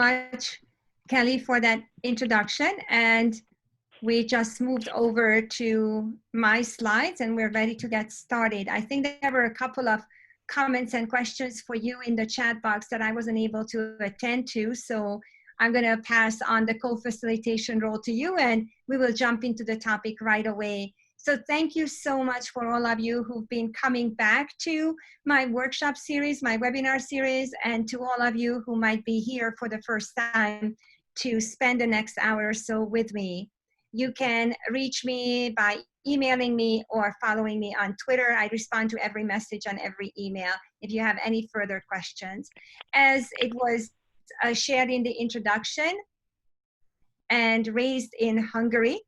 much, Kelly, for that introduction. And we just moved over to my slides and we're ready to get started. I think there were a couple of comments and questions for you in the chat box that I wasn't able to attend to. So I'm going to pass on the co-facilitation role to you and we will jump into the topic right away. So thank you so much for all of you who've been coming back to my workshop series, my webinar series, and to all of you who might be here for the first time to spend the next hour or so with me. You can reach me by emailing me or following me on Twitter. I respond to every message on every email if you have any further questions. As it was shared in the introduction and raised in Hungary,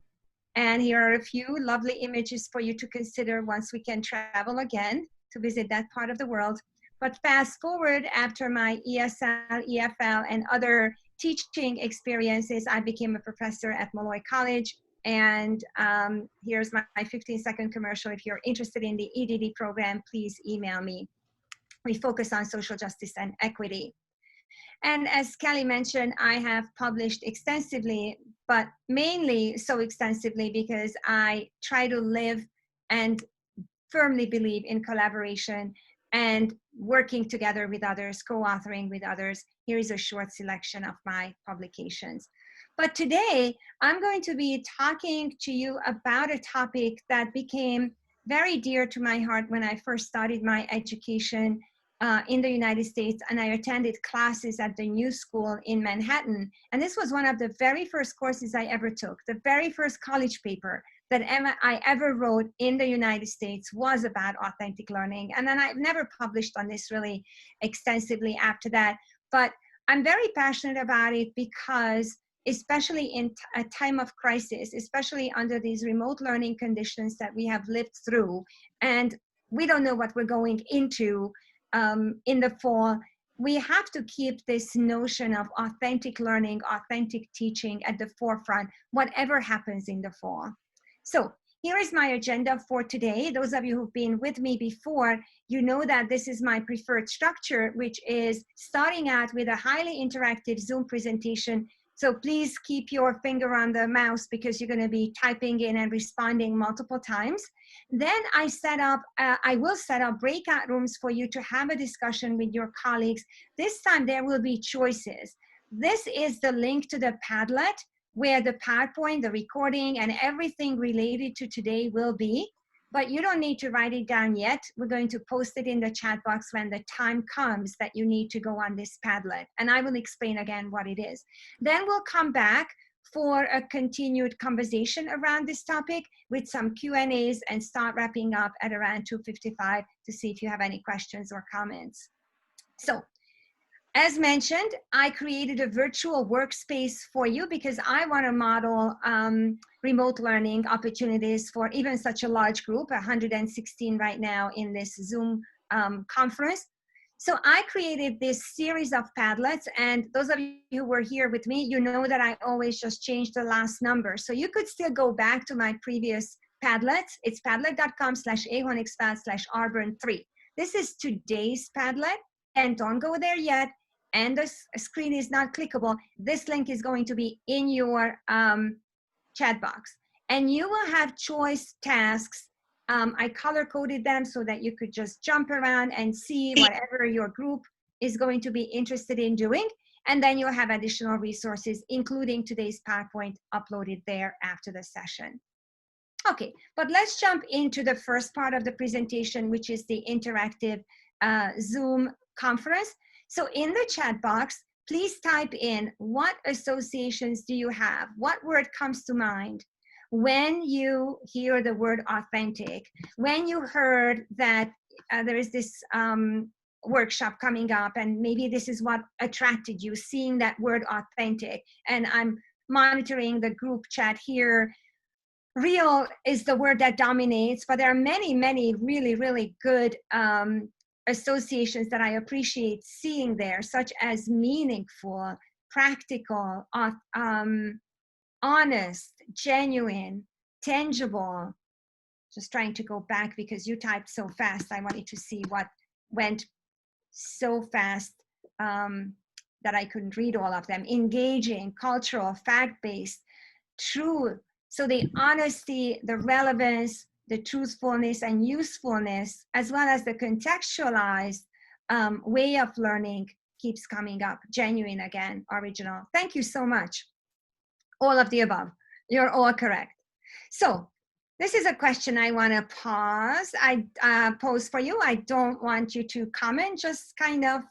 and here are a few lovely images for you to consider once we can travel again to visit that part of the world. But fast forward, after my ESL, EFL, and other teaching experiences, I became a professor at Molloy College. And here's my 15-second commercial. If you're interested in the EDD program, please email me. We focus on social justice and equity. And as Kelly mentioned, I have published extensively, but mainly so extensively because I try to live and firmly believe in collaboration and working together with others, co-authoring with others. Here is a short selection of my publications. But today, I'm going to be talking to you about a topic that became very dear to my heart when I first started my education in the United States, and I attended classes at the New School in Manhattan. And this was one of the very first courses I ever took. The very first college paper that I ever wrote in the United States was about authentic learning. And then I've never published on this really extensively after that. But I'm very passionate about it because, especially in a time of crisis, especially under these remote learning conditions that we have lived through, and we don't know what we're going into in the fall, we have to keep this notion of authentic learning, authentic teaching at the forefront, whatever happens in the fall. So here is my agenda for today. Those of you who've been with me before, you know that this is my preferred structure, which is starting out with a highly interactive Zoom presentation. So please keep your finger on the mouse because you're going to be typing in and responding multiple times. Then I will set up breakout rooms for you to have a discussion with your colleagues. This time there will be choices. This is the link to the Padlet where the PowerPoint, the recording, and everything related to today will be. But you don't need to write it down yet. We're going to post it in the chat box when the time comes that you need to go on this Padlet. And I will explain again what it is. Then we'll come back for a continued conversation around this topic with some Q&As and start wrapping up at around 2:55 to see if you have any questions or comments. So, as mentioned, I created a virtual workspace for you because I want to model remote learning opportunities for even such a large group, 116 right now in this Zoom conference. So I created this series of Padlets, and those of you who were here with me, you know that I always just change the last number. So you could still go back to my previous Padlets. It's padlet.com/ahonigsfeld/arburn3. This is today's Padlet, and don't go there yet. And the screen is not clickable. This link is going to be in your chat box. And you will have choice tasks. I color-coded them so that you could just jump around and see whatever your group is going to be interested in doing. And then you'll have additional resources, including today's PowerPoint uploaded there after the session. Okay, but let's jump into the first part of the presentation, which is the interactive Zoom conference. So in the chat box, please type in what associations do you have? What word comes to mind when you hear the word authentic? When you heard that there is this workshop coming up and maybe this is what attracted you, seeing that word authentic. And I'm monitoring the group chat here. Real is the word that dominates, but there are many, many really, really good associations that I appreciate seeing there, such as meaningful, practical, honest, genuine, tangible. Just trying to go back because you typed so fast. I wanted to see what went so fast. that I couldn't read all of them, engaging, cultural, fact-based, true. So the honesty, the relevance, the truthfulness and usefulness, as well as the contextualized way of learning keeps coming up. Genuine again, original. Thank you so much. All of the above. You're all correct. So this is a question I want to pose for you. I don't want you to comment, just kind of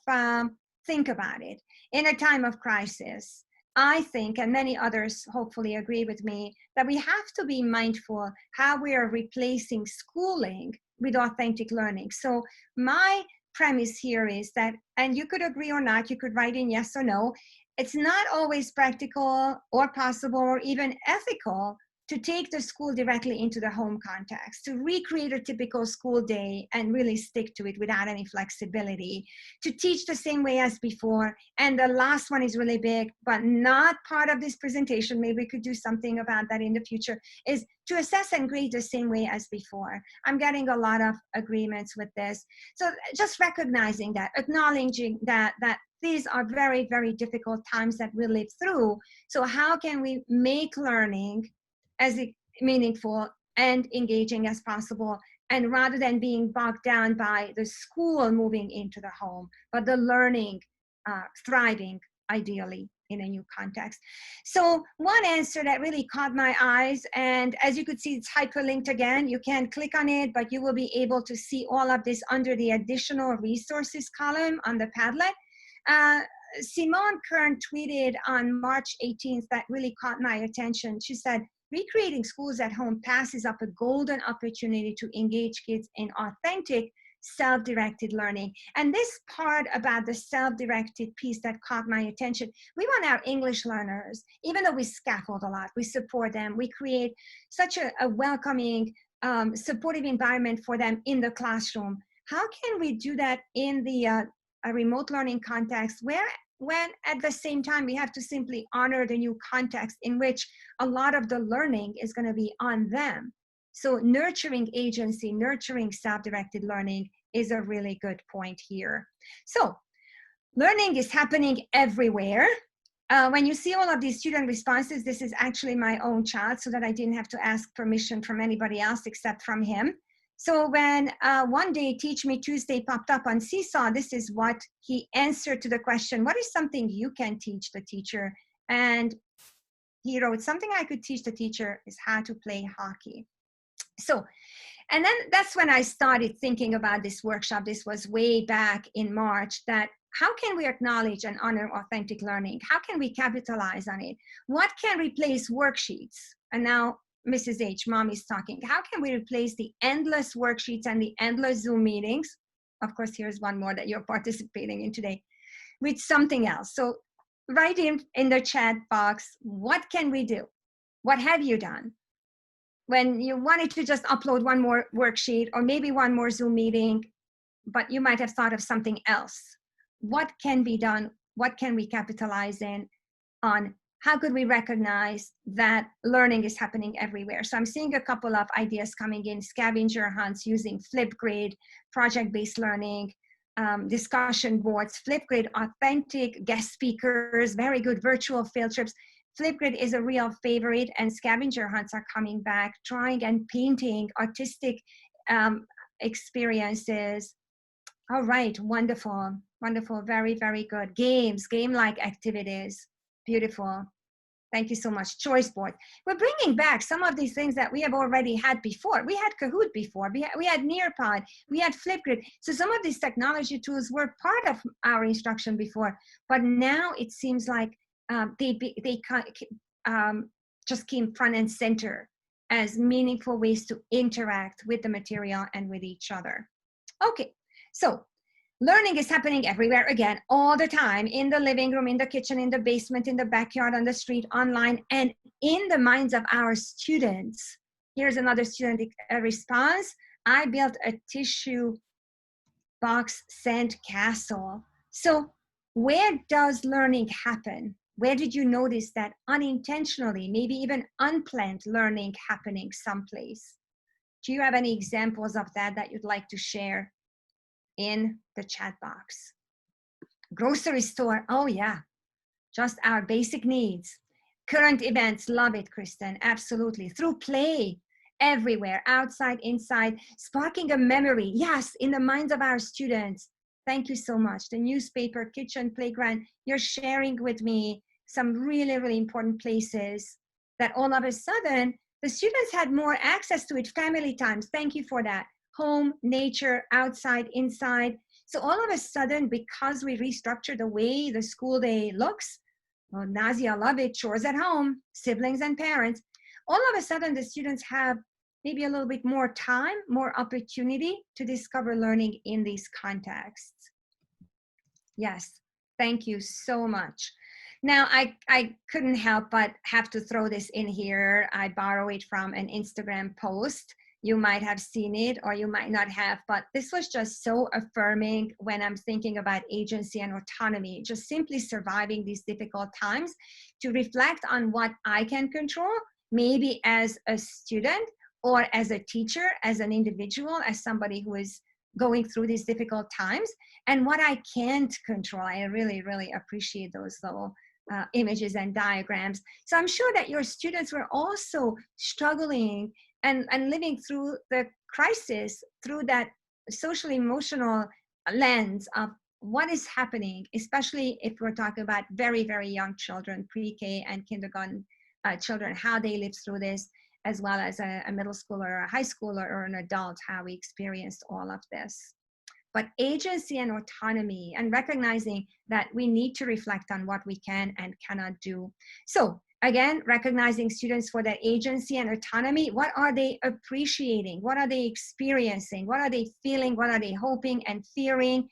think about it. In a time of crisis, I think, and many others hopefully agree with me, that we have to be mindful how we are replacing schooling with authentic learning. So my premise here is that, and you could agree or not, you could write in yes or no, it's not always practical or possible or even ethical to take the school directly into the home context, to recreate a typical school day and really stick to it without any flexibility, to teach the same way as before. And the last one is really big, but not part of this presentation, maybe we could do something about that in the future, is to assess and grade the same way as before. I'm getting a lot of agreements with this. So just recognizing that, acknowledging that these are very, very difficult times that we live through. So how can we make learning as meaningful and engaging as possible, and rather than being bogged down by the school moving into the home, but the learning thriving ideally in a new context. So one answer that really caught my eyes, and as you could see, it's hyperlinked again. You can click on it, but you will be able to see all of this under the additional resources column on the Padlet. Simone Kern tweeted on March 18th that really caught my attention. She said, recreating schools at home passes up a golden opportunity to engage kids in authentic, self-directed learning. And this part about the self-directed piece that caught my attention, we want our English learners, even though we scaffold a lot, we support them, we create such a welcoming, supportive environment for them in the classroom. How can we do that in the a remote learning context when at the same time we have to simply honor the new context in which a lot of the learning is going to be on them? So nurturing agency, nurturing self-directed learning is a really good point here. So learning is happening everywhere. When you see all of these student responses, this is actually my own child, so that I didn't have to ask permission from anybody else except from him. So when one day Teach Me Tuesday popped up on Seesaw, this is what he answered to the question, what is something you can teach the teacher? And he wrote, something I could teach the teacher is how to play hockey. So, and then that's when I started thinking about this workshop. This was way back in March, that how can we acknowledge and honor authentic learning? How can we capitalize on it? What can replace worksheets? And now Mrs. H, mom is talking. How can we replace the endless worksheets and the endless Zoom meetings? Of course, here's one more that you're participating in today, with something else. So write in the chat box, what can we do? What have you done? When you wanted to just upload one more worksheet or maybe one more Zoom meeting, but you might have thought of something else. What can be done? What can we capitalize on? How could we recognize that learning is happening everywhere? So I'm seeing a couple of ideas coming in, scavenger hunts using Flipgrid, project-based learning, discussion boards, Flipgrid, authentic guest speakers, very good virtual field trips. Flipgrid is a real favorite, and scavenger hunts are coming back, drawing and painting, artistic experiences. All right, wonderful, wonderful, very, very good. Games, game-like activities. Beautiful. Thank you so much. Choice board. We're bringing back some of these things that we have already had before. We had Kahoot before. We had Nearpod. We had Flipgrid. So some of these technology tools were part of our instruction before, but now it seems like they just came front and center as meaningful ways to interact with the material and with each other. Okay, so learning is happening everywhere, again, all the time, in the living room, in the kitchen, in the basement, in the backyard, on the street, online, and in the minds of our students. Here's another student response. I built a tissue box sand castle. So where does learning happen? Where did you notice that unintentionally, maybe even unplanned learning happening someplace? Do you have any examples of that you'd like to share in the chat box? Grocery store, oh yeah, just our basic needs. Current events, love it, Kristen, absolutely. Through play, everywhere, outside, inside, sparking a memory, yes, in the minds of our students. Thank you so much. The newspaper, kitchen, playground, you're sharing with me some really, really important places that all of a sudden, the students had more access to it, family times. Thank you for that. Home, nature, outside, inside. So all of a sudden, because we restructured the way the school day looks, well, Nazia, love it, chores at home, siblings and parents, all of a sudden the students have maybe a little bit more time, more opportunity to discover learning in these contexts. Yes, thank you so much. Now, I couldn't help but have to throw this in here. I borrow it from an Instagram post. You might have seen it or you might not have, but this was just so affirming when I'm thinking about agency and autonomy, just simply surviving these difficult times, to reflect on what I can control, maybe as a student or as a teacher, as an individual, as somebody who is going through these difficult times, and what I can't control. I really, really appreciate those little images and diagrams. So I'm sure that your students were also struggling and living through the crisis through that social emotional lens of what is happening, especially if we're talking about very, very young children, pre-K and kindergarten children, how they live through this, as well as a middle schooler or a high schooler or an adult, how we experienced all of this. But agency and autonomy, and recognizing that we need to reflect on what we can and cannot do. So again, recognizing students for their agency and autonomy. What are they appreciating? What are they experiencing? What are they feeling? What are they hoping and fearing?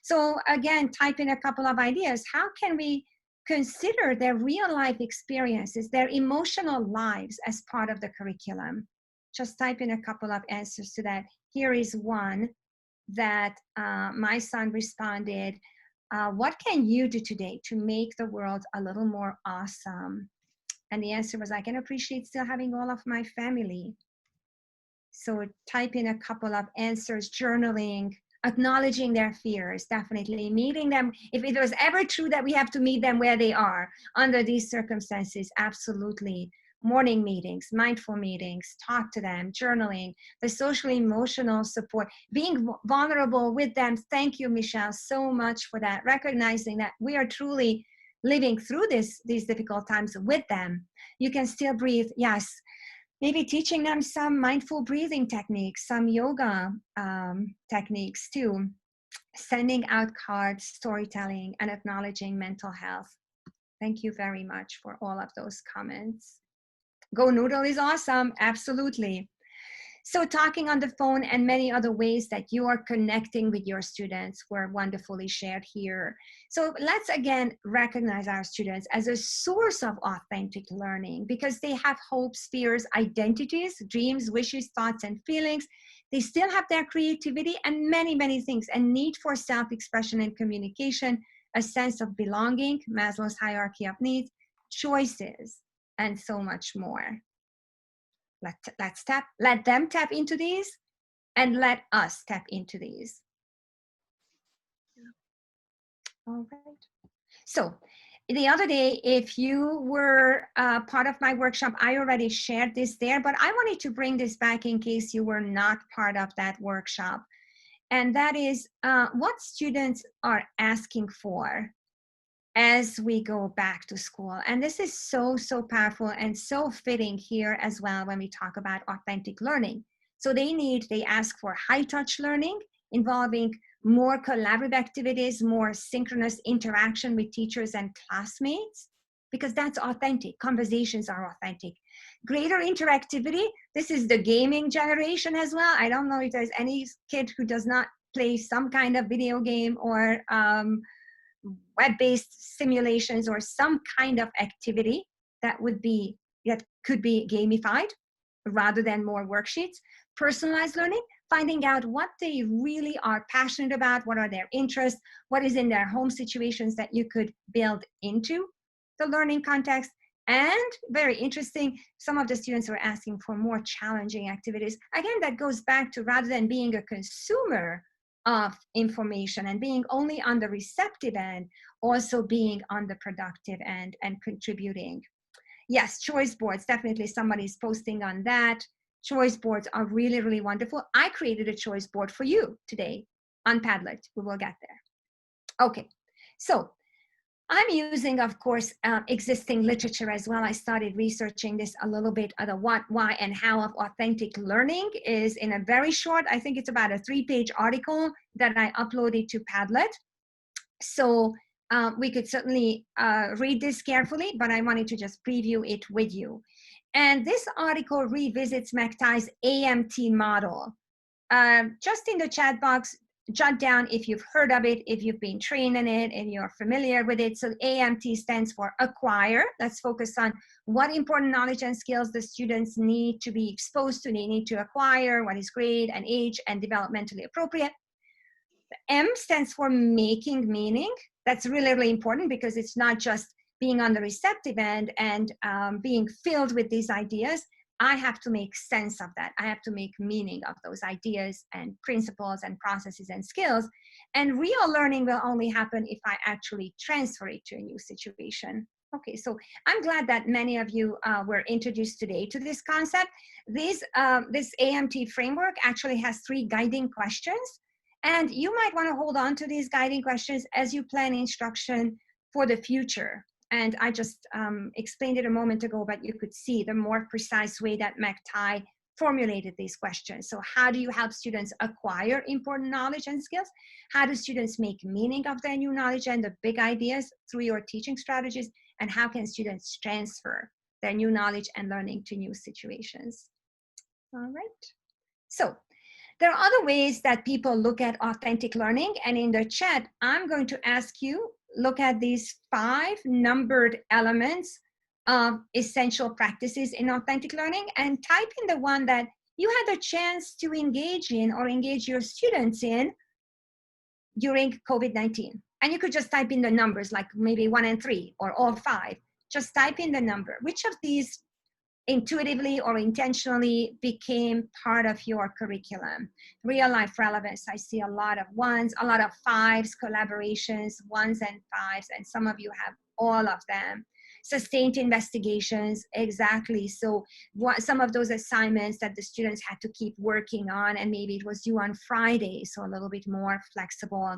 So again, type in a couple of ideas. How can we consider their real life experiences, their emotional lives as part of the curriculum? Just type in a couple of answers to that. Here is one that my son responded, what can you do today to make the world a little more awesome? And the answer was, I can appreciate still having all of my family. So type in a couple of answers, journaling, acknowledging their fears, definitely meeting them. If it was ever true that we have to meet them where they are under these circumstances, absolutely. Morning meetings, mindful meetings, talk to them, journaling, the social emotional support, being vulnerable with them. Thank you, Michelle, so much for that. Recognizing that we are truly living through these difficult times with them. You can still breathe, yes. Maybe teaching them some mindful breathing techniques, some yoga techniques too. Sending out cards, storytelling, and acknowledging mental health. Thank you very much for all of those comments. Go Noodle is awesome, absolutely. So talking on the phone and many other ways that you are connecting with your students were wonderfully shared here. So let's again recognize our students as a source of authentic learning, because they have hopes, fears, identities, dreams, wishes, thoughts, and feelings. They still have their creativity and many, many things, and need for self-expression and communication, a sense of belonging, Maslow's hierarchy of needs, choices, and so much more. Let them tap into these, and let us tap into these. All right. So the other day, if you were part of my workshop, I already shared this there, but I wanted to bring this back in case you were not part of that workshop. And that is what students are asking for as we go back to school. And this is so, so powerful and so fitting here as well when we talk about authentic learning. So they ask for high touch learning involving more collaborative activities, more synchronous interaction with teachers and classmates, because that's authentic. Conversations are authentic. Greater interactivity. This is the gaming generation as well. I don't know if there's any kid who does not play some kind of video game or web-based simulations or some kind of activity that could be gamified rather than more worksheets. Personalized learning, finding out what they really are passionate about, what are their interests, what is in their home situations that you could build into the learning context. And very interesting, some of the students were asking for more challenging activities. Again, that goes back to, rather than being a consumer of information and being only on the receptive end, also being on the productive end and contributing. Yes, choice boards, definitely somebody's posting on that. Choice boards are really, really wonderful. I created a choice board for you today on Padlet. We will get there. Okay, so I'm using, of course, existing literature as well. I started researching this a little bit. The what, why, and how of authentic learning is in a very short, I think it's about a 3-page article that I uploaded to Padlet. So we could certainly read this carefully, but I wanted to just preview it with you. And this article revisits McTighe's AMT model. Just in the chat box, jot down if you've heard of it, if you've been trained in it, and you're familiar with it. So AMT stands for acquire. Let's focus on what important knowledge and skills the students need to be exposed to, they need to acquire, what is grade and age and developmentally appropriate. The M stands for making meaning. That's really, really important because it's not just being on the receptive end and being filled with these ideas. I have to make sense of that. I have to make meaning of those ideas and principles and processes and skills. And real learning will only happen if I actually transfer it to a new situation. Okay, so I'm glad that many of you were introduced today to this concept. This AMT framework actually has 3 guiding questions. And you might want to hold on to these guiding questions as you plan instruction for the future. And I just explained it a moment ago, but you could see the more precise way that McTighe formulated these questions. So how do you help students acquire important knowledge and skills? How do students make meaning of their new knowledge and the big ideas through your teaching strategies? And how can students transfer their new knowledge and learning to new situations? All right. So there are other ways that people look at authentic learning. And in the chat, I'm going to ask you, look at these 5 numbered elements of essential practices in authentic learning and type in the one that you had a chance to engage in or engage your students in during COVID-19. And you could just type in the numbers, like maybe 1 and 3 or all 5. Just type in the number. Which of these intuitively or intentionally became part of your curriculum? Real life relevance, I see a lot of 1s, a lot of 5s, collaborations, 1s and 5s, and some of you have all of them. Sustained investigations, exactly. So some of those assignments that the students had to keep working on, and maybe it was due on Friday, so a little bit more flexible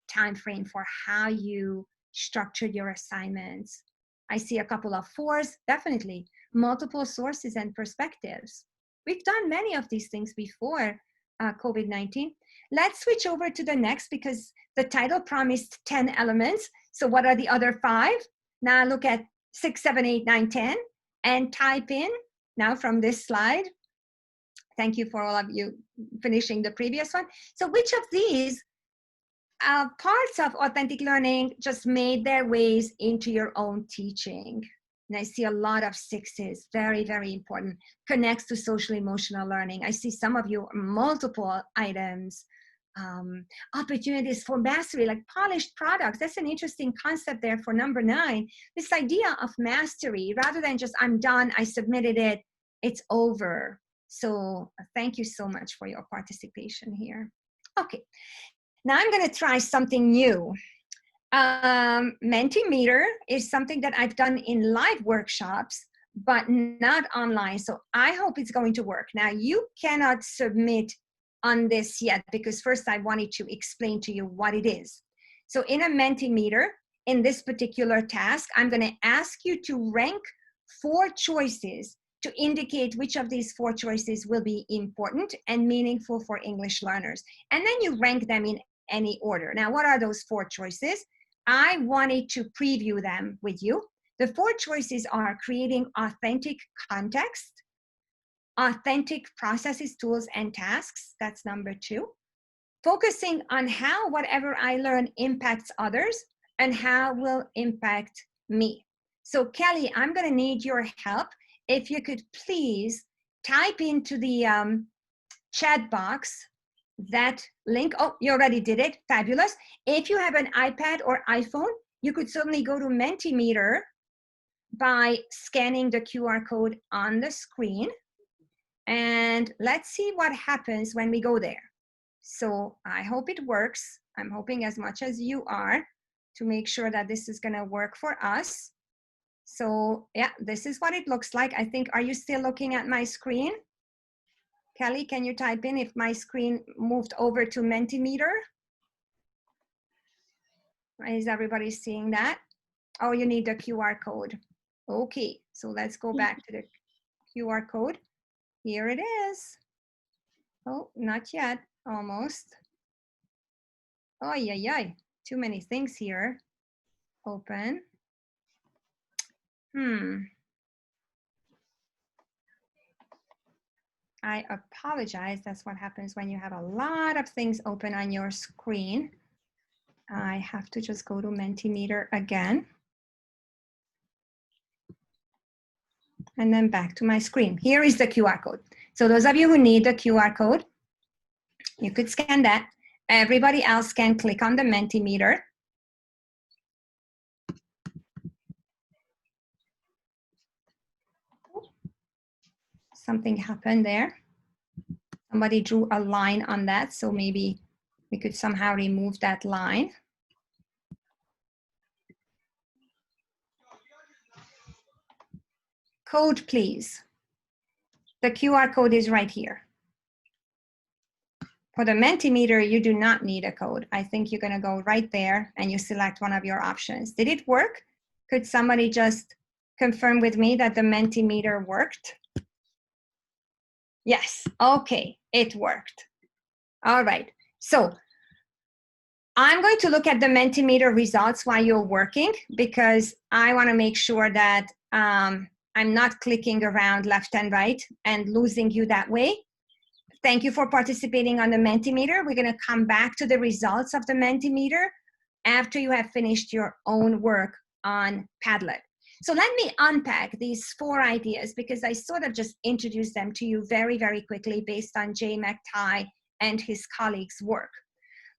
time frame for how you structured your assignments. I see a couple of 4s, definitely. Multiple sources and perspectives. We've done many of these things before COVID-19. Let's switch over to the next because the title promised 10 elements. So what are the other 5? Now look at 6, 7, 8, 9, 10 and type in now from this slide. Thank you for all of you finishing the previous one. So which of these parts of authentic learning just made their ways into your own teaching? And I see a lot of 6s, very, very important. Connects to social emotional learning. I see some of you multiple items. Opportunities for mastery, like polished products. That's an interesting concept there for number 9. This idea of mastery, rather than just I'm done, I submitted it, it's over. So thank you so much for your participation here. Okay, now I'm going to try something new. Mentimeter is something that I've done in live workshops, but not online. So I hope it's going to work. Now you cannot submit on this yet because first I wanted to explain to you what it is. So in a Mentimeter, in this particular task, I'm going to ask you to rank 4 choices to indicate which of these 4 choices will be important and meaningful for English learners. And then you rank them in any order. Now, what are those 4 choices? I wanted to preview them with you. The 4 choices are creating authentic context, authentic processes, tools, and tasks. That's number 2. Focusing on how whatever I learn impacts others and how will impact me. So Kelly, I'm going to need your help. If you could please type into the chat box that link. Oh, you already did it. Fabulous. If you have an iPad or iPhone, you could certainly go to Mentimeter by scanning the QR code on the screen. And let's see what happens when we go there. So I hope it works. I'm hoping as much as you are to make sure that this is going to work for us. So yeah, this is what it looks like. I think, are you still looking at my screen? Kelly, can you type in if my screen moved over to Mentimeter? Is everybody seeing that? Oh, you need the QR code. Okay, so let's go back to the QR code. Here it is. Oh, not yet, almost. Oh, yeah, too many things here. Open. I apologize. That's what happens when you have a lot of things open on your screen. I have to just go to Mentimeter again. And then back to my screen. Here is the QR code. So those of you who need the QR code, you could scan that. Everybody else can click on the Mentimeter. Something happened there. Somebody drew a line on that, so maybe we could somehow remove that line. Code, please. The QR code is right here. For the Mentimeter, you do not need a code. I think you're gonna go right there and you select one of your options. Did it work? Could somebody just confirm with me that the Mentimeter worked? Yes, okay, it worked. All right, so I'm going to look at the Mentimeter results while you're working because I wanna make sure that I'm not clicking around left and right and losing you that way. Thank you for participating on the Mentimeter. We're gonna come back to the results of the Mentimeter after you have finished your own work on Padlet. So let me unpack these 4 ideas because I sort of just introduced them to you very, very quickly based on Jay McTighe and his colleagues' work.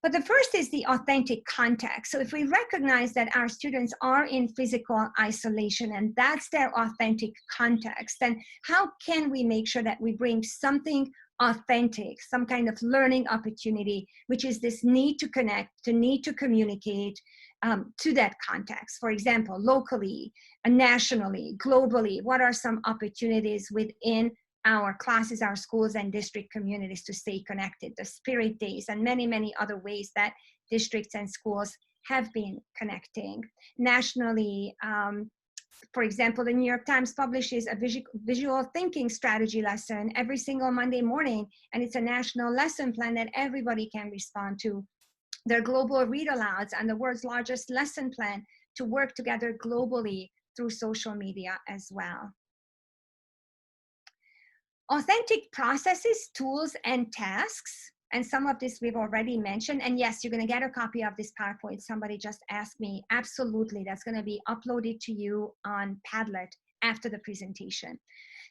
But the first is the authentic context. So if we recognize that our students are in physical isolation and that's their authentic context, then how can we make sure that we bring something authentic, some kind of learning opportunity, which is this need to connect, the need to communicate to that context. For example, locally, nationally, globally, what are some opportunities within our classes, our schools and district communities to stay connected, the Spirit Days and many, many other ways that districts and schools have been connecting. Nationally, for example, the New York Times publishes a visual thinking strategy lesson every single Monday morning, and it's a national lesson plan that everybody can respond to. There are global read-alouds and the world's largest lesson plan to work together globally through social media as well. Authentic processes, tools, and tasks. And some of this we've already mentioned. And yes, you're going to get a copy of this PowerPoint. Somebody just asked me. Absolutely. That's going to be uploaded to you on Padlet after the presentation.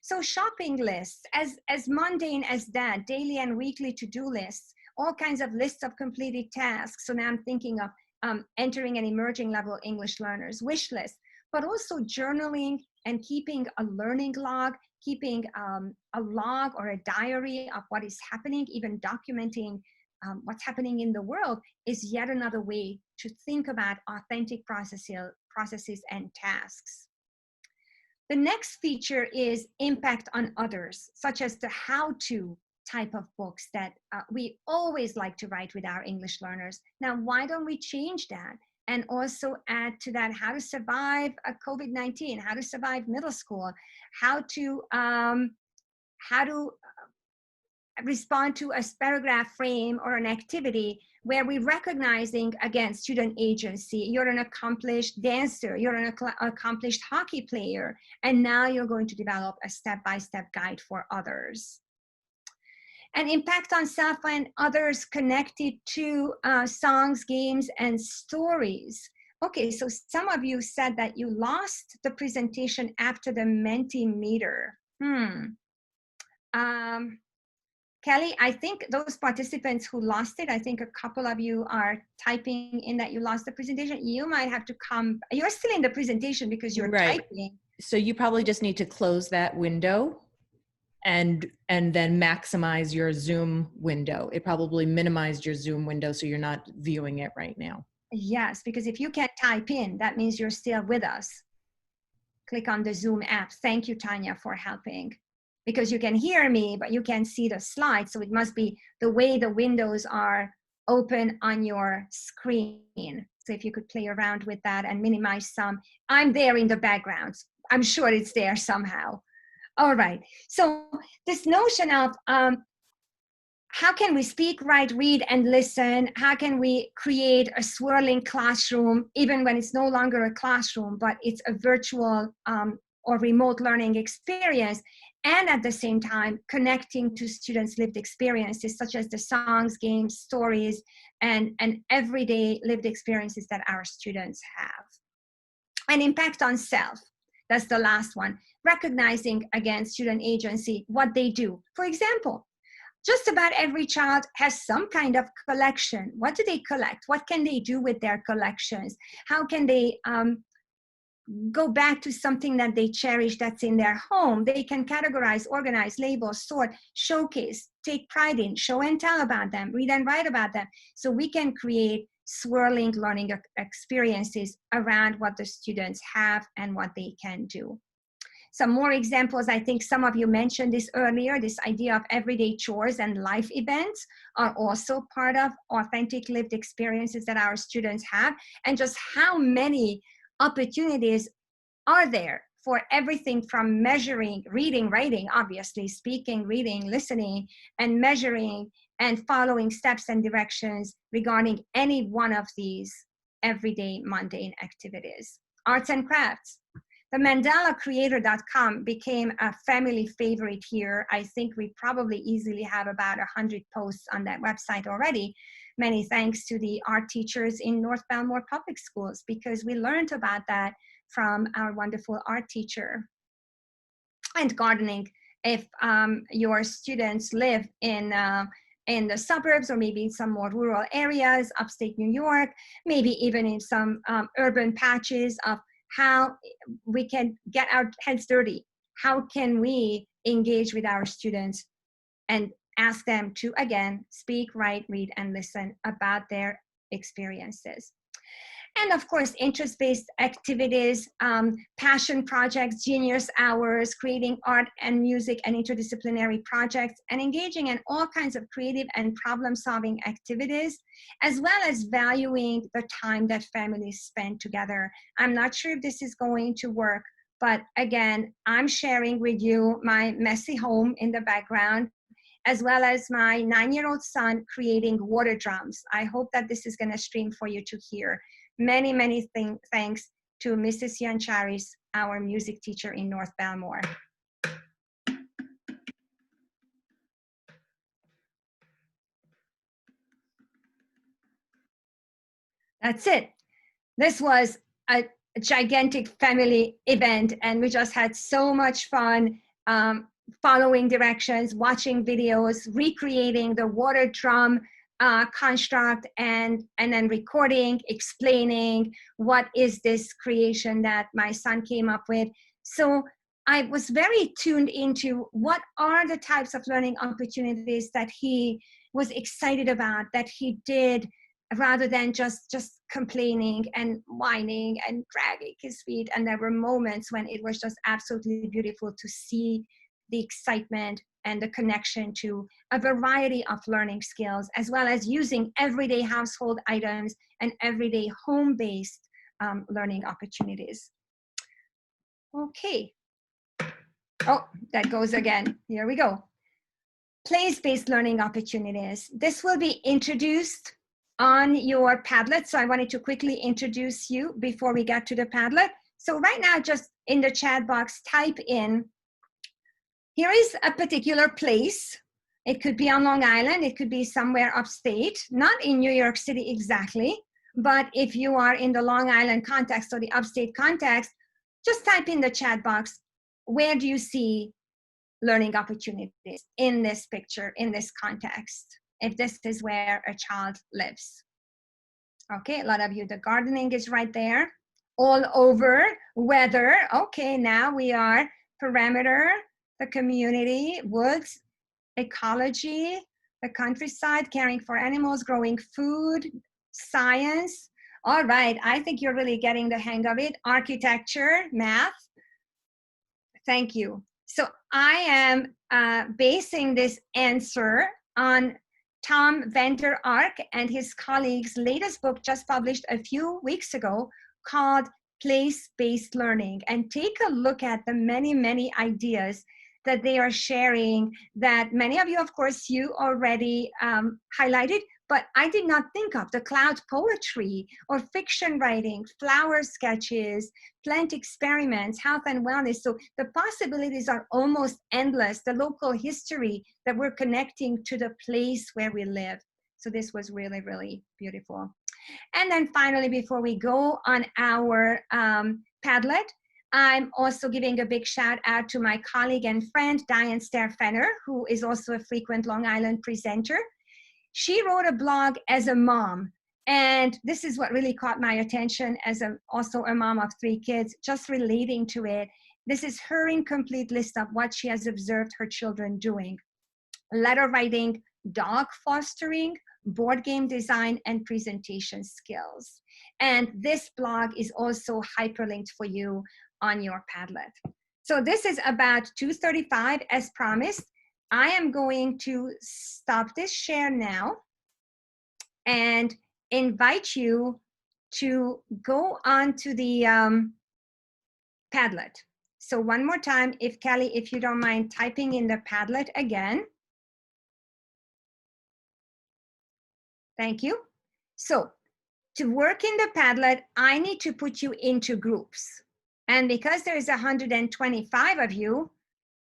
So shopping lists, as mundane as that, daily and weekly to-do lists, all kinds of lists of completed tasks. So now I'm thinking of entering and emerging level English learners, wish lists, but also journaling and keeping a learning log, keeping a log or a diary of what is happening, even documenting what's happening in the world is yet another way to think about authentic processes and tasks. The next feature is impact on others, such as the how-to type of books that we always like to write with our English learners. Now, why don't we change that? And also add to that how to survive COVID-19, how to survive middle school, how to respond to a paragraph frame or an activity where we're recognizing, again, student agency. You're an accomplished dancer, you're an accomplished hockey player, and now you're going to develop a step-by-step guide for others. And impact on self and others connected to songs, games, and stories. Okay, so some of you said that you lost the presentation after the Mentimeter. Kelly, I think those participants who lost it, I think a couple of you are typing in that you lost the presentation. You might have to come, you're still in the presentation because you're typing. So you probably just need to close that window. and then maximize your Zoom window. It probably minimized your Zoom window so you're not viewing it right now. Yes, because if you can't type in, that means you're still with us. Click on the Zoom app. Thank you, Tanya, for helping. Because you can hear me, but you can't see the slides. So it must be the way the windows are open on your screen. So if you could play around with that and minimize some. I'm there in the background. I'm sure it's there somehow. All right. So this notion of how can we speak, write, read, and listen? How can we create a swirling classroom, even when it's no longer a classroom, but it's a virtual or remote learning experience, and at the same time connecting to students' lived experiences, such as the songs, games, stories, and everyday lived experiences that our students have. And impact on self. That's the last one. Recognizing, again, student agency, what they do. For example, just about every child has some kind of collection. What do they collect? What can they do with their collections? How can they go back to something that they cherish that's in their home? They can categorize, organize, label, sort, showcase, take pride in, show and tell about them, read and write about them. So we can create swirling learning experiences around what the students have and what they can do. Some more examples, I think some of you mentioned this earlier, this idea of everyday chores and life events are also part of authentic lived experiences that our students have, and just how many opportunities are there for everything from measuring, reading, writing, obviously, speaking, reading, listening, and measuring and following steps and directions regarding any one of these everyday mundane activities. Arts and crafts. The MandelaCreator.com became a family favorite here. I think we probably easily have about 100 posts on that website already. Many thanks to the art teachers in North Belmore Public Schools, because we learned about that from our wonderful art teacher. And gardening, if your students live in the suburbs or maybe in some more rural areas, upstate New York, maybe even in some urban patches of how we can get our heads dirty. How can we engage with our students and ask them to, again, speak, write, read, and listen about their experiences? And of course, interest-based activities, passion projects, genius hours, creating art and music and interdisciplinary projects, and engaging in all kinds of creative and problem-solving activities, as well as valuing the time that families spend together. I'm not sure if this is going to work, but again, I'm sharing with you my messy home in the background, as well as my 9-year-old son creating water drums. I hope that this is going to stream for you to hear. Many, many thanks to Mrs. Yancharis, our music teacher in North Belmore. That's it. This was a gigantic family event, and we just had so much fun following directions, watching videos, recreating the water drum construct, and then recording, explaining what is this creation that my son came up with. So I was very tuned into what are the types of learning opportunities that he was excited about, that he did, rather than just complaining and whining and dragging his feet. And there were moments when it was just absolutely beautiful to see the excitement and the connection to a variety of learning skills, as well as using everyday household items and everyday home-based learning opportunities. Okay. Oh, that goes again. Here we go. Place-based learning opportunities. This will be introduced on your Padlet. So I wanted to quickly introduce you before we get to the Padlet. So right now, just in the chat box, type in, here is a particular place. It could be on Long Island. It could be somewhere upstate, not in New York City exactly. But if you are in the Long Island context or the upstate context, just type in the chat box, where do you see learning opportunities in this picture, in this context, if this is where a child lives? Okay, a lot of you, the gardening is right there. All over, weather. Okay, now we are parameter, the community, woods, ecology, the countryside, caring for animals, growing food, science. All right, I think you're really getting the hang of it. Architecture, math. Thank you. So I am basing this answer on Tom Vander Ark and his colleagues' latest book, just published a few weeks ago, called Place-Based Learning. And take a look at the many, many ideas that they are sharing, that many of you, of course, you already highlighted, but I did not think of: the cloud poetry or fiction writing, flower sketches, plant experiments, health and wellness. So the possibilities are almost endless. The local history that we're connecting to the place where we live. So this was really, really beautiful. And then finally, before we go on our Padlet, I'm also giving a big shout out to my colleague and friend, Diane Stair-Fenner, who is also a frequent Long Island presenter. She wrote a blog as a mom, and this is what really caught my attention as also a mom of 3 kids, just relating to it. This is her incomplete list of what she has observed her children doing: letter writing, dog fostering, board game design, and presentation skills. And this blog is also hyperlinked for you on your Padlet. So this is about 2:35 as promised. I am going to stop this share now and invite you to go on to the Padlet. So one more time, if Kelly, if you don't mind typing in the Padlet again. Thank you. So to work in the Padlet, I need to put you into groups. And because there's 125 of you,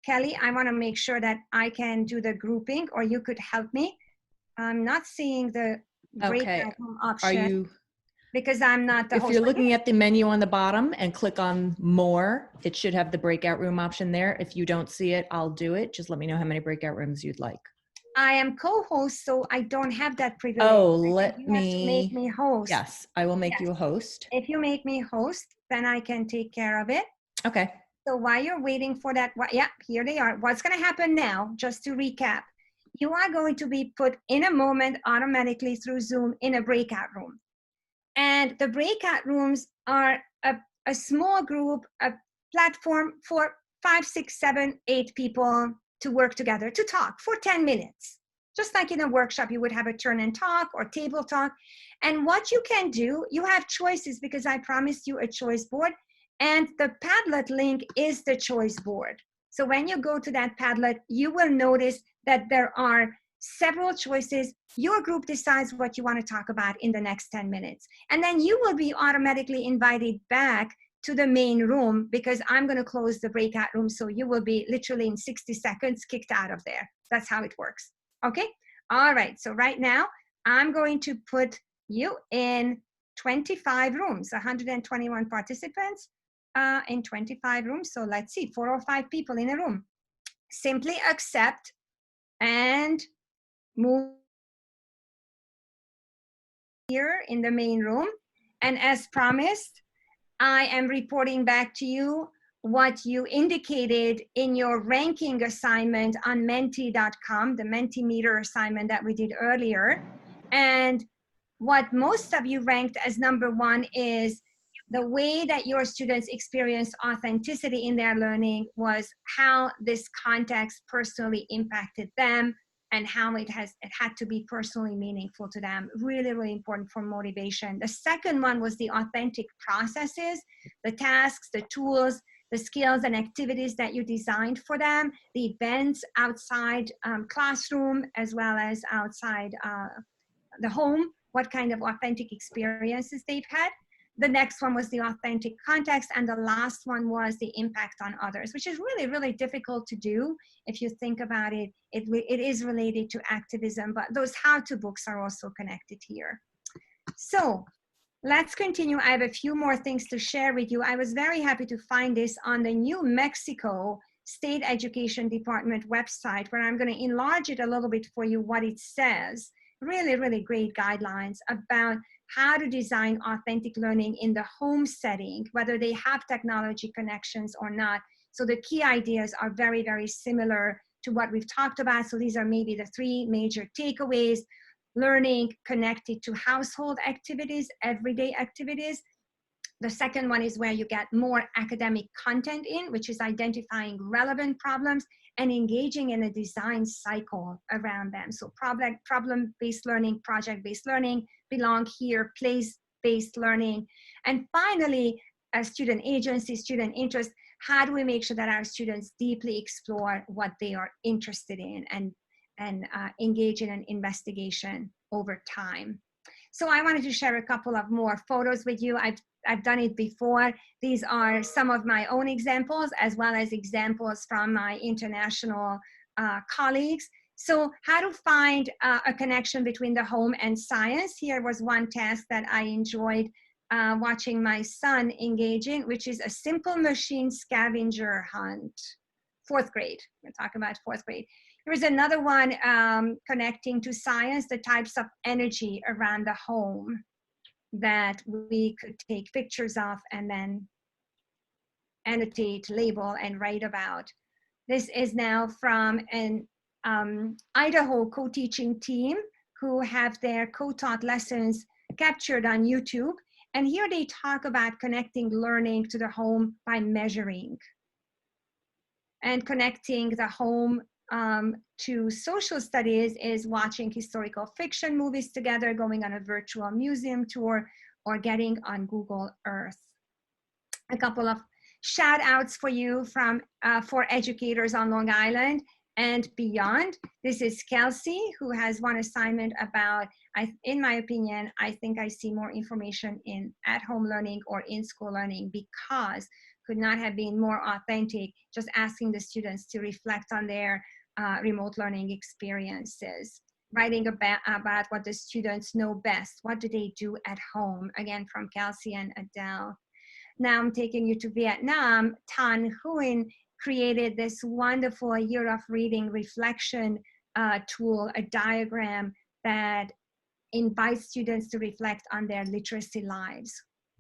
Kelly, I want to make sure that I can do the grouping, or you could help me. I'm not seeing the breakout room option. Are you? Because I'm not the host. If you're looking at the menu on the bottom and click on more, it should have the breakout room option there. If you don't see it, I'll do it. Just let me know how many breakout rooms you'd like. I am co-host, so I don't have that privilege. Oh, let me. Have to make me host. Yes, I will make you a host. If you make me host, then I can take care of it. Okay. So while you're waiting for that, yeah, here they are. What's going to happen now, just to recap, you are going to be put in a moment automatically through Zoom in a breakout room. And the breakout rooms are a small group, a platform for 5, 6, 7, 8 people to work together, to talk for 10 minutes. Just like in a workshop, you would have a turn and talk or table talk. And what you can do, you have choices, because I promised you a choice board. And the Padlet link is the choice board. So when you go to that Padlet, you will notice that there are several choices. Your group decides what you want to talk about in the next 10 minutes. And then you will be automatically invited back to the main room, because I'm going to close the breakout room. So you will be literally in 60 seconds kicked out of there. That's how it works. Okay. All right. So right now I'm going to put you in 25 rooms, 121 participants in 25 rooms. So let's see, 4 or 5 people in a room. Simply accept and move here in the main room. And as promised, I am reporting back to you what you indicated in your ranking assignment on menti.com, the Mentimeter assignment that we did earlier. And what most of you ranked as number 1 is the way that your students experience authenticity in their learning was how this context personally impacted them, and how it had to be personally meaningful to them. Really, really important for motivation. The second one was the authentic processes, the tasks, the tools, the skills and activities that you designed for them, the events outside classroom as well as outside the home, what kind of authentic experiences they've had. The next one was the authentic context, and the last one was the impact on others, which is really, really difficult to do. If you think about it, it is related to activism, but those how-to books are also connected here. So let's continue. I have a few more things to share with you. I was very happy to find this on the New Mexico State Education Department website, where I'm going to enlarge it a little bit for you, what it says. Really, really great guidelines about how to design authentic learning in the home setting, whether they have technology connections or not. So the key ideas are very, very similar to what we've talked about. So these are maybe the three major takeaways: learning connected to household activities, everyday activities. The second one is where you get more academic content in, which is identifying relevant problems and engaging in a design cycle around them. So problem-based learning, project-based learning belong here, place-based learning. And finally, student agency, student interest. How do we make sure that our students deeply explore what they are interested in and engage in an investigation over time? So I wanted to share a couple of more photos with you. I've done it before. These are some of my own examples, as well as examples from my international colleagues. So how to find a connection between the home and science. Here was one task that I enjoyed watching my son engage in, which is a simple machine scavenger hunt. 4th grade, we're talking about 4th grade. Here's another one connecting to science, the types of energy around the home that we could take pictures of and then annotate, label, and write about. This is now from an Idaho co-teaching team who have their co-taught lessons captured on YouTube. And here they talk about connecting learning to the home by measuring, and connecting the home to social studies is watching historical fiction movies together, going on a virtual museum tour, or getting on Google Earth. A couple of shout outs for you from for educators on Long Island and beyond. This is Kelsey, who has one assignment about, in my opinion, I think I see more information in at-home learning or in-school learning, because could not have been more authentic, just asking the students to reflect on their remote learning experiences, writing about what the students know best, what do they do at home, again from Kelsey and Adele. Now I'm taking you to Vietnam. Tan Huynh created this wonderful year of reading reflection tool, a diagram that invites students to reflect on their literacy lives.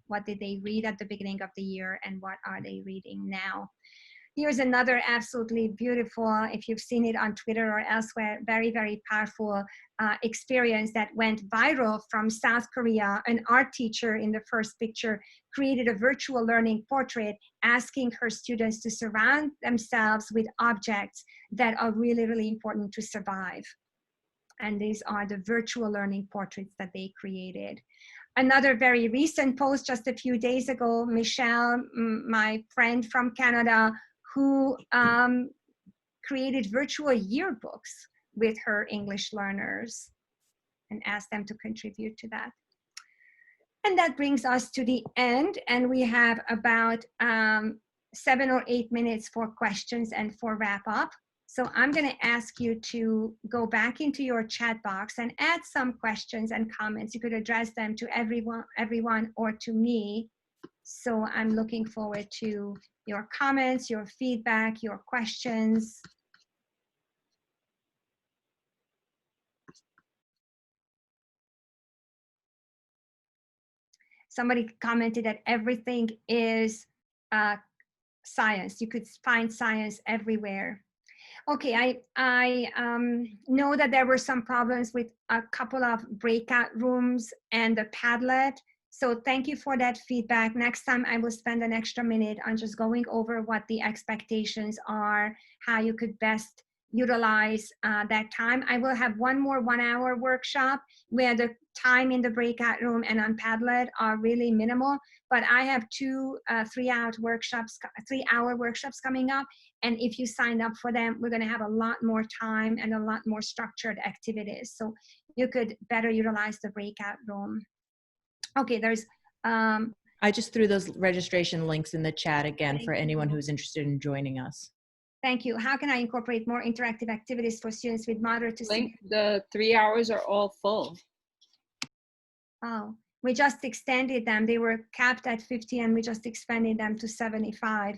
What did they read at the beginning of the year, and what are they reading now? Here's another absolutely beautiful, if you've seen it on Twitter or elsewhere, very, very powerful experience that went viral from South Korea. An art teacher in the first picture created a virtual learning portrait, asking her students to surround themselves with objects that are really, really important to survive. And these are the virtual learning portraits that they created. Another very recent post just a few days ago, Michelle, my friend from Canada, who created virtual yearbooks with her English learners and asked them to contribute to that. And that brings us to the end, and we have about 7 or 8 minutes for questions and for wrap up. So I'm going to ask you to go back into your chat box and add some questions and comments. You could address them to everyone or to me. So I'm looking forward to your comments, your feedback, your questions. Somebody commented that everything is science. You could find science everywhere. Okay, I know that there were some problems with a couple of breakout rooms and the Padlet. So thank you for that feedback. Next time I will spend an extra minute on just going over what the expectations are, how you could best utilize that time. I will have one more 1-hour workshop where the time in the breakout room and on Padlet are really minimal, but I have 2 3-hour workshops coming up. And if you sign up for them, we're gonna have a lot more time and a lot more structured activities. So you could better utilize the breakout room. Okay, there's, I just threw those registration links in the chat again for anyone who's interested in joining us. Thank you. How can I incorporate more interactive activities for students with moderate to severe? The 3 hours are all full. Oh, we just extended them. They were capped at 50 and we just expanded them to 75.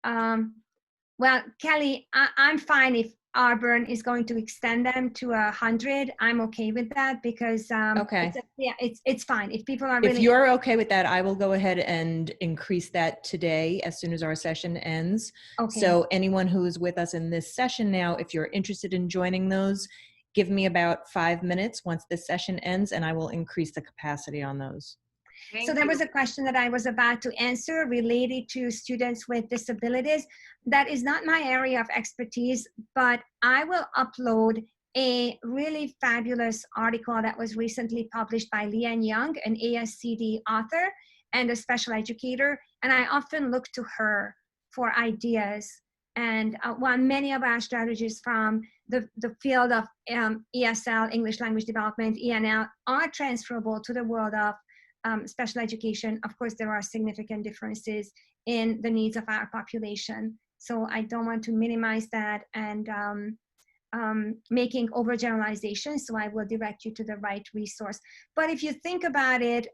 Well, Kelly, I'm fine Auburn is going to extend them to 100, I'm okay with that because Okay. it's fine. If people are If really you're okay with that, I will go ahead and increase that today as soon as our session ends. okay. So anyone who is with us in this session now, if you're interested in joining those, give me about 5 minutes once this session ends and I will increase the capacity on those. So there was a question that I was about to answer related to students with disabilities. That is not my area of expertise, but I will upload a really fabulous article that was recently published by Leanne Young, an ASCD author and a special educator. And I often look to her for ideas. And while many of our strategies from the field of ESL, English Language Development, ENL, are transferable to the world of special education, of course, there are significant differences in the needs of our population. So I don't want to minimize that and making overgeneralizations. So I will direct you to the right resource. But if you think about it,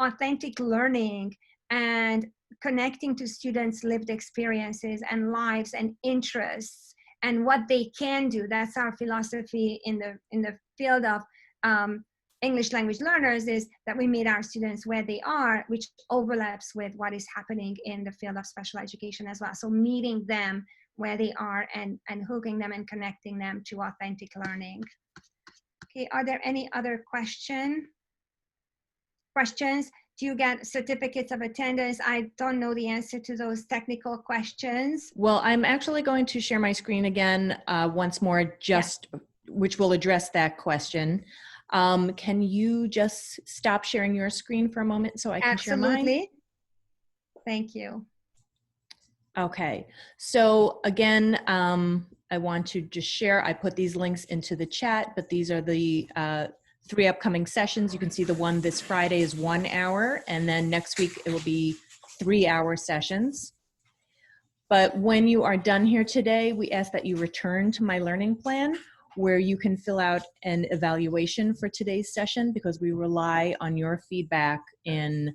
authentic learning and connecting to students' lived experiences and lives and interests and what they can do, that's our philosophy in the field of English language learners, is that we meet our students where they are, which overlaps with what is happening in the field of special education as well. So meeting them where they are and hooking them and connecting them to authentic learning. Okay, are there any other questions? Do you get certificates of attendance? I don't know the answer to those technical questions. Well, I'm actually going to share my screen again once more, which will address that question. Can you just stop sharing your screen for a moment so I can share mine? Absolutely. Thank you. Okay, so again, I want to just share, I put these links into the chat, but these are the 3 upcoming sessions. You can see the one this Friday is 1 hour, and then next week it will be 3-hour sessions. But when you are done here today, we ask that you return to my learning plan, where you can fill out an evaluation for today's session, because we rely on your feedback in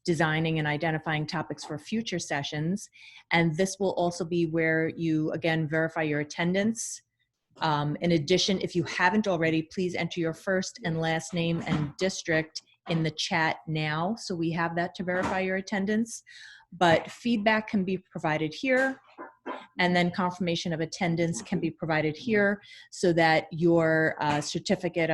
designing and identifying topics for future sessions. And this will also be where you, again, verify your attendance. In addition, if you haven't already, please enter your first and last name and district in the chat now, so we have that to verify your attendance. But feedback can be provided here, and then confirmation of attendance can be provided here, so that your certificate of